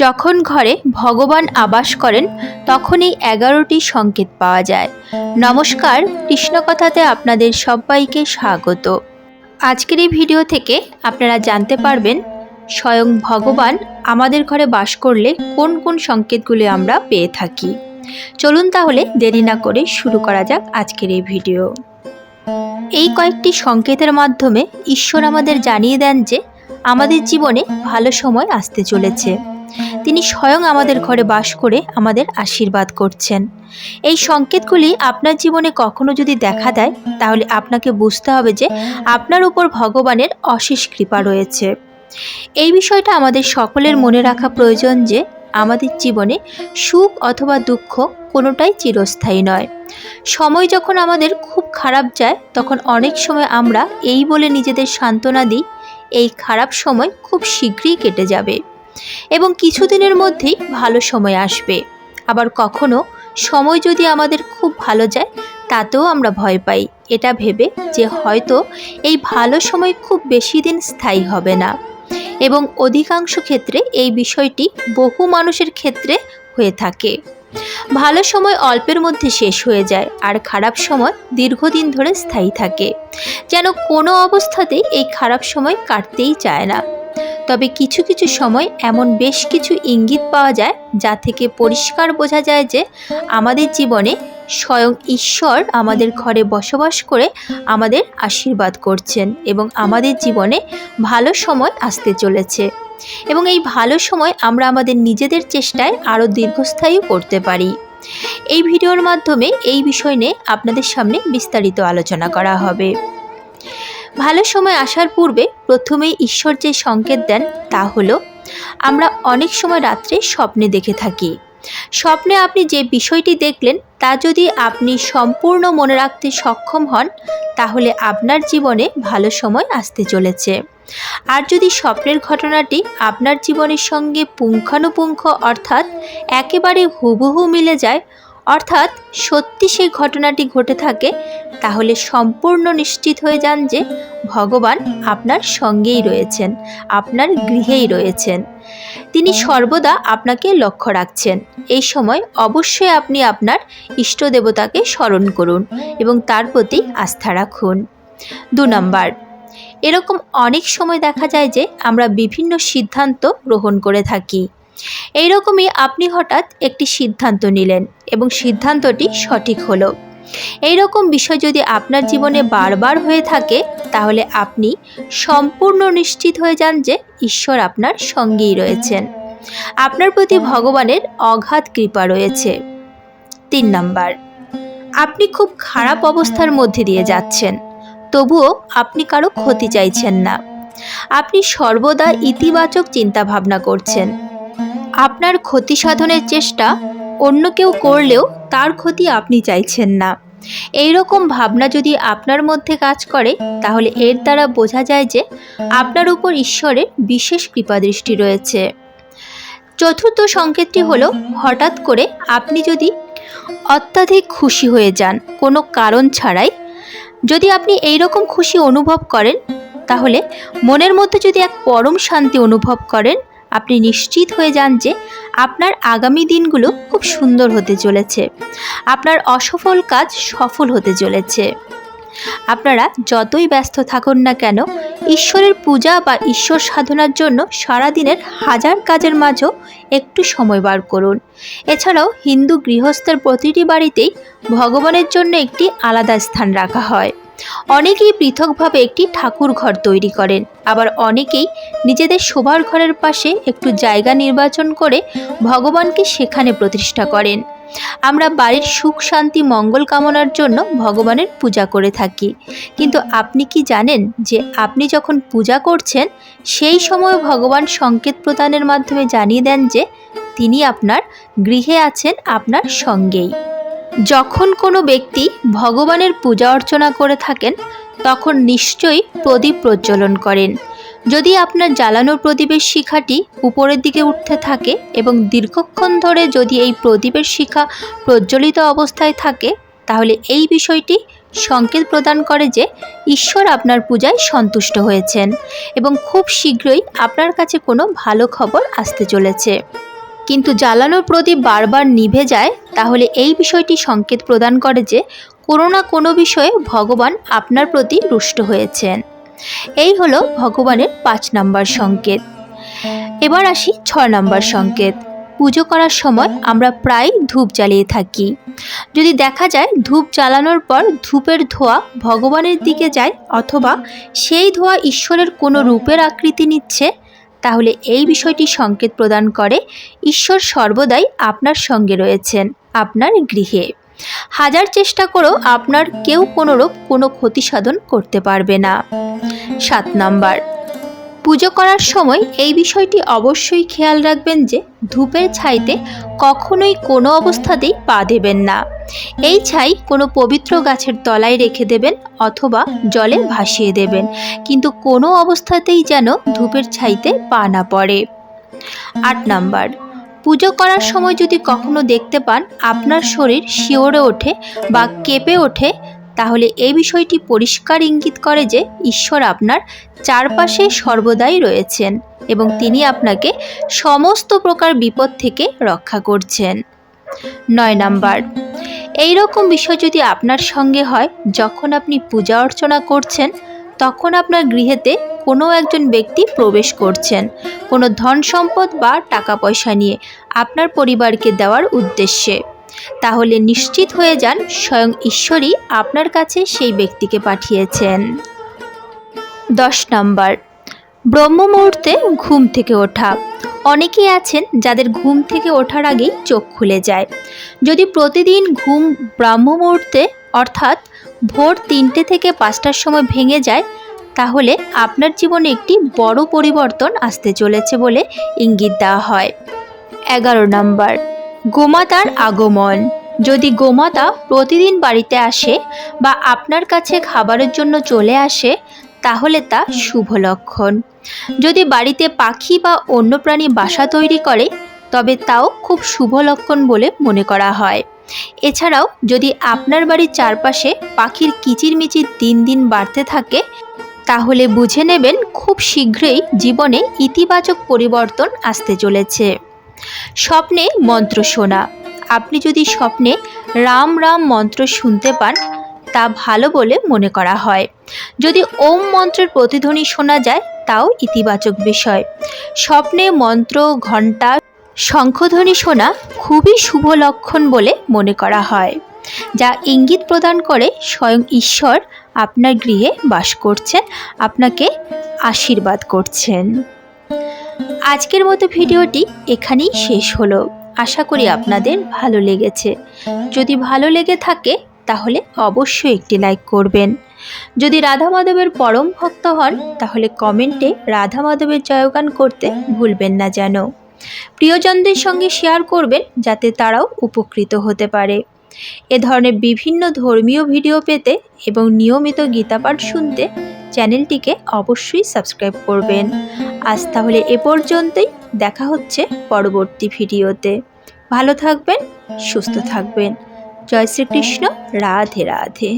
যখন ঘরে ভগবান আবাস করেন তখনই 11টি সংকেত পাওয়া যায়। নমস্কার, কৃষ্ণকথাতে আপনাদের সবাইকে স্বাগত। আজকের এই ভিডিও থেকে আপনারা জানতে পারবেন স্বয়ং ভগবান আমাদের ঘরে বাস করলে কোন কোন সংকেতগুলি আমরা পেয়ে থাকি। চলুন তাহলে দেরি না করে শুরু করা যাক আজকের এই ভিডিও। এই কয়েকটি সংকেতের মাধ্যমে ঈশ্বর আমাদের জানিয়ে দেন যে আমাদের জীবনে ভালো সময় আসতে চলেছে। তিনি স্বয়ং আমাদের ঘরে বাস করে আমাদের আশীর্বাদ করছেন। এই সংকেতগুলি আপনার জীবনে কখনো যদি দেখা দেয় তাহলে আপনাকে বুঝতে হবে যে আপনার উপর ভগবানের অশেষ কৃপা রয়েছে। এই বিষয়টা আমাদের সকলের মনে রাখা প্রয়োজন যে আমাদের জীবনে সুখ অথবা দুঃখ কোনোটাই চিরস্থায়ী নয়। সময় যখন আমাদের খুব খারাপ যায় তখন অনেক সময় আমরা এই বলে নিজেদের সান্ত্বনা দিই, এই খারাপ সময় খুব শীঘ্রই কেটে যাবে এবং কিছুদিনের মধ্যেই ভালো সময় আসবে। আবার কখনো সময় যদি আমাদের খুব ভালো যায় তাতেও আমরা ভয় পাই, এটা ভেবে যে হয়তো এই ভালো সময় খুব বেশি দিন স্থায়ী হবে না। এবং অধিকাংশ ক্ষেত্রে এই বিষয়টি বহু মানুষের ক্ষেত্রে হয়ে থাকে। ভালো সময় অল্পের মধ্যে শেষ হয়ে যায় আর খারাপ সময় দীর্ঘদিন ধরে স্থায়ী থাকে, যেন কোনো অবস্থাতেই এই খারাপ সময় কাটতেই চায় না। তবে কিছু কিছু সময় এমন বেশ কিছু ইঙ্গিত পাওয়া যায় যা থেকে পরিষ্কার বোঝা যায় যে আমাদের জীবনে স্বয়ং ঈশ্বর আমাদের ঘরে বসবাস করে আমাদের আশীর্বাদ করছেন এবং আমাদের জীবনে ভালো সময় আসতে চলেছে। এবং এই ভালো সময় আমরা আমাদের নিজেদের চেষ্টায় আরও দীর্ঘস্থায়ী করতে পারি। এই ভিডিওর মাধ্যমে এই বিষয় নিয়ে আপনাদের সামনে বিস্তারিত আলোচনা করা হবে। ভালো সময় আসার পূর্বে প্রথমেই ঈশ্বর যে সংকেত দেন তা হলো, আমরা অনেক সময় রাত্রে স্বপ্নে দেখে থাকি। স্বপ্নে আপনি যে বিষয়টি দেখলেন তা যদি আপনি সম্পূর্ণ মনে রাখতে সক্ষম হন তাহলে আপনার জীবনে ভালো সময় আসতে চলেছে। আর যদি স্বপ্নের ঘটনাটি আপনার জীবনের সঙ্গে পুঙ্খানুপুঙ্খ অর্থাৎ একেবারে হুবহু মিলে যায়, অর্থাৎ সত্যি সেই ঘটনাটি ঘটে থাকে, তাহলে সম্পূর্ণ নিশ্চিত হয়ে যান যে ভগবান আপনার সঙ্গেই রয়েছেন, আপনার গৃহেই রয়েছেন। তিনি সর্বদা আপনাকে লক্ষ্য রাখছেন। এই সময় অবশ্যই আপনি আপনার ইষ্ট দেবতাকে স্মরণ করুন এবং তার প্রতি আস্থা রাখুন। 2 নম্বর, এরকম অনেক সময় দেখা যায় যে আমরা বিভিন্ন সিদ্ধান্ত গ্রহণ করে থাকি। এইরকমই আপনি হঠাৎ একটি সিদ্ধান্ত নিলেন এবং সিদ্ধান্তটি সঠিক হলো। এইরকম বিষয় যদি আপনার জীবনে বারবার হয়ে থাকে তাহলে আপনি সম্পূর্ণ নিশ্চিত হয়ে যান যে ঈশ্বর আপনার সঙ্গেই রয়েছেন, আপনার প্রতি ভগবানের অগাধ কৃপা রয়েছে। 3 নম্বর, আপনি খুব খারাপ অবস্থার মধ্যে দিয়ে যাচ্ছেন, তবুও আপনি কারো ক্ষতি চাইছেন না। আপনি সর্বদা ইতিবাচক চিন্তা ভাবনা করছেন। আপনার ক্ষতি সাধনের চেষ্টা অন্য কেউ করলেও তার ক্ষতি আপনি চাইছেন না। এই রকম ভাবনা যদি আপনার মধ্যে কাজ করে তাহলে এর দ্বারা বোঝা যায় যে আপনার উপর ঈশ্বরের বিশেষ কৃপাদৃষ্টি রয়েছে। 4র্থ সংকেতটি হলো, হঠাৎ করে আপনি যদি অত্যাধিক খুশি হয়ে যান কোনো কারণ ছাড়াই। যদি আপনি এই রকম খুশি অনুভব করেন তাহলে মনের মধ্যে যদি এক পরম শান্তি অনুভব করেন, আপনি নিশ্চিত হয়ে যান যে আপনার আগামী দিনগুলো খুব সুন্দর হতে চলেছে, আপনার অসফল কাজ সফল হতে চলেছে। আপনারা যতই ব্যস্ত থাকুন না কেন, ঈশ্বরের পূজা বা ঈশ্বর সাধনার জন্য সারাদিনের হাজার কাজের মাঝেও একটু সময় বার করুন। এছাড়াও হিন্দু গৃহস্থের প্রতিটি বাড়িতেই ভগবানের জন্য একটি আলাদা স্থান রাখা হয়। অনেকেই পৃথকভাবে একটি ঠাকুর ঘর তৈরি করেন, আবার অনেকেই নিজেদের শোবার ঘরের পাশে একটু জায়গা নির্বাচন করে ভগবানকে সেখানে প্রতিষ্ঠা করেন। আমরা বাড়ির সুখ শান্তি মঙ্গল কামনার জন্য ভগবানের পূজা করে থাকি, কিন্তু আপনি কি জানেন যে আপনি যখন পূজা করছেন সেই সময় ভগবান সংকেত প্রদানের মাধ্যমে জানিয়ে দেন যে তিনি আপনার গৃহে আছেন, আপনার সঙ্গেই। যখন কোনো ব্যক্তি ভগবানের পূজা অর্চনা করে থাকেন তখন নিশ্চয়ই প্রদীপ প্রজ্বলন করেন। যদি আপনার জ্বালানো প্রদীপের শিখাটি উপরের দিকে উঠতে থাকে এবং দীর্ঘক্ষণ ধরে যদি এই প্রদীপের শিখা প্রজ্বলিত অবস্থায় থাকে তাহলে এই বিষয়টি সংকেত প্রদান করে যে ঈশ্বর আপনার পূজায় সন্তুষ্ট হয়েছেন এবং খুব শীঘ্রই আপনার কাছে কোনো ভালো খবর আসতে চলেছে। কিন্তু জ্বালানোর প্রদীপ বারবার নিভে যায়, তাহলে এই বিষয়টি সংকেত প্রদান করে যে কোনো না কোনো বিষয়ে ভগবান আপনার প্রতি রুষ্ট হয়েছেন। এই হলো ভগবানের 5 নম্বর সংকেত। এবার আসি 6 নম্বর সংকেত। পুজো করার সময় আমরা প্রায় ধূপ জ্বালিয়ে থাকি। যদি দেখা যায় ধূপ জ্বালানোর পর ধূপের ধোঁয়া ভগবানের দিকে যায় অথবা সেই ধোঁয়া ঈশ্বরের কোনো রূপের আকৃতি নিচ্ছে, তাহলে এই বিষয়টি সংকেত প্রদান করে ঈশ্বর সর্বদাই আপনার সঙ্গে রয়েছেন আপনার গৃহে। হাজার চেষ্টা করেও আপনার কেউ কোনোরূপ কোনো ক্ষতি সাধন করতে পারবে না। 7 নম্বর, পুজো করার সময় এই বিষয়টি অবশ্যই খেয়াল রাখবেন যে ধূপের ছাইতে কখনোই কোনো অবস্থাতেই পা দেবেন না। এই ছাই কোনো পবিত্র গাছের তলায় রেখে দেবেন অথবা জলে ভাসিয়ে দেবেন, কিন্তু কোনো অবস্থাতেই যেন ধূপের ছাইতে পা না পড়ে। 8 নম্বর, পুজো করার সময় যদি কখনো দেখতে পান আপনার শরীর শিওরে ওঠে বা কেঁপে ওঠে, তাহলে এই বিষয়টি পরিষ্কার ইঙ্গিত করে যে ঈশ্বর আপনার চারপাশে সর্বদাই রয়েছেন এবং তিনি আপনাকে সমস্ত প্রকার বিপদ থেকে রক্ষা করছেন। 9 নম্বর, এই রকম বিষয় যদি আপনার সঙ্গে হয়, যখন আপনি পূজা অর্চনা করছেন তখন আপনার গৃহেতে কোনো একজন ব্যক্তি প্রবেশ করছেন কোনো ধন সম্পদ বা টাকা পয়সা নিয়ে আপনার পরিবারকে দেওয়ার উদ্দেশ্যে, তাহলে নিশ্চিত হয়ে যান স্বয়ং ঈশ্বরই আপনার কাছে সেই ব্যক্তিকে পাঠিয়েছেন। 10 নম্বর, ব্রহ্ম মুহূর্তে ঘুম থেকে ওঠা। অনেকেই আছেন যাদের ঘুম থেকে ওঠার আগেই চোখ খুলে যায়। যদি প্রতিদিন ঘুম ব্রাহ্ম মুহূর্তে অর্থাৎ ভোর 3টে থেকে 5টার সময় ভেঙে যায়, তাহলে আপনার জীবনে একটি বড় পরিবর্তন আসতে চলেছে বলে ইঙ্গিত দেওয়া হয়। 11 নম্বর, গোমাতার আগমন। যদি গোমাতা প্রতিদিন বাড়িতে আসে বা আপনার কাছে খাবারের জন্য চলে আসে, তাহলে তা শুভ লক্ষণ। যদি বাড়িতে পাখি বা অন্য প্রাণী বাসা তৈরি করে, তবে তাও খুব শুভ লক্ষণ বলে মনে করা হয়। এছাড়াও যদি আপনার বাড়ির চারপাশে পাখির কিচিরমিচির দিন দিন বাড়তে থাকে, তাহলে বুঝে নেবেন খুব শীঘ্রই জীবনে ইতিবাচক পরিবর্তন আসতে চলেছে। স্বপ্নে মন্ত্র শোনা। আপনি যদি স্বপ্নে রাম রাম মন্ত্র শুনতে পান, তা ভালো বলে মনে করা হয়। যদি ওম মন্ত্রের প্রতিধ্বনি শোনা যায়, তাও ইতিবাচক বিষয়। স্বপ্নে মন্ত্র, ঘণ্টা, শঙ্খধ্বনি শোনা খুবই শুভ লক্ষণ বলে মনে করা হয়, যা ইঙ্গিত প্রদান করে স্বয়ং ঈশ্বর আপনার গৃহে বাস করছেন, আপনাকে আশীর্বাদ করছেন। আজকের মতো ভিডিওটি এখানেই শেষ হলো। আশা করি আপনাদের ভালো লেগেছে। যদি ভালো লেগে থাকে তাহলে অবশ্যই একটি লাইক করবেন। যদি রাধা মাধবের পরম ভক্ত হন, তাহলে কমেন্টে রাধা মাধবের জয়গান করতে ভুলবেন না যেন। প্রিয়জনদের সঙ্গে শেয়ার করবেন যাতে তারাও উপকৃত হতে পারে। এ ধরনের বিভিন্ন ধর্মীয় ভিডিও পেতে এবং নিয়মিত গীতাপাঠ শুনতে চ্যানেলটিকে অবশ্যই সাবস্ক্রাইব করবেন। আজ তাহলে এ পর্যন্তই, দেখা হচ্ছে পরবর্তী ভিডিওতে। ভালো থাকবেন, সুস্থ থাকবেন। জয় শ্রীকৃষ্ণ। রাধে রাধে।